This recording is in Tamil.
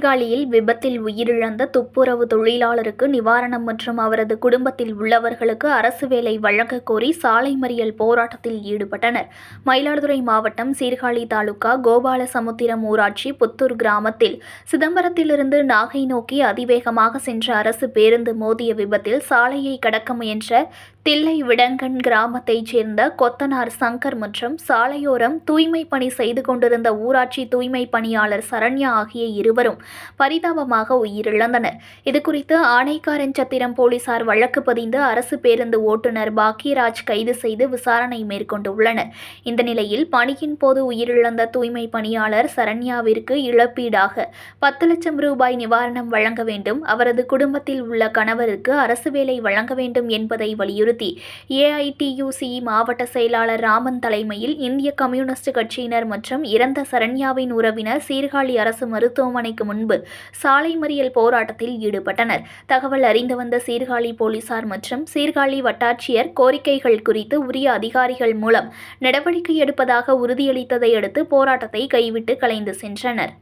சீர்காழியில் விபத்தில் உயிரிழந்த துப்புரவு தொழிலாளருக்கு நிவாரணம் மற்றும் அவரது குடும்பத்தில் உள்ளவர்களுக்கு அரசு வேலை வழங்கக் கோரி சாலை மறியல் போராட்டத்தில் ஈடுபட்டனர். மயிலாடுதுறை மாவட்டம் சீர்காழி தாலுகா கோபாலசமுத்திரம் ஊராட்சி புத்தூர் கிராமத்தில் சிதம்பரத்திலிருந்து நாகை நோக்கி அதிவேகமாக சென்ற அரசு பேருந்து மோதிய விபத்தில் சாலையை கடக்க முயன்ற தில்லை விடங்கன் கிராமத்தைச் சேர்ந்த கொத்தனார் சங்கர் மற்றும் சாலையோரம் தூய்மை பணி செய்து கொண்டிருந்த ஊராட்சி தூய்மை பணியாளர் சரண்யா ஆகிய இருவரும் பரிதாபமாக உயிரிழந்தனர். இதுகுறித்து ஆனைக்காரன்சத்திரம் போலீசார் வழக்கு பதிந்து அரசு பேருந்து ஓட்டுநர் பாக்கியராஜ் கைது செய்து விசாரணை மேற்கொண்டுள்ளனர். இந்த நிலையில் பணியின் போது உயிரிழந்த தூய்மை பணியாளர் சரண்யாவிற்கு இழப்பீடாக 10 லட்சம் ரூபாய் நிவாரணம் வழங்க வேண்டும், அவரது குடும்பத்தில் உள்ள கணவருக்கு அரசு வேலை வழங்க வேண்டும் என்பதை வலியுறுத்தி ஏஐடியூசி மாவட்ட செயலாளர் ராமன் தலைமையில் இந்திய கம்யூனிஸ்ட் கட்சியினர் மற்றும் இறந்த சரண்யாவின் உறவினர் சீர்காழி அரசு மருத்துவமனைக்கு முன்பு சாலை மறியல் போராட்டத்தில் ஈடுபட்டனர். தகவல் அறிந்து வந்த சீர்காழி போலீசார் மற்றும் சீர்காழி வட்டாட்சியர் கோரிக்கைகள் குறித்து உரிய அதிகாரிகள் மூலம் நடவடிக்கை எடுப்பதாக உறுதியளித்ததை அடுத்து போராட்டத்தை கைவிட்டு கலைந்து சென்றனர்.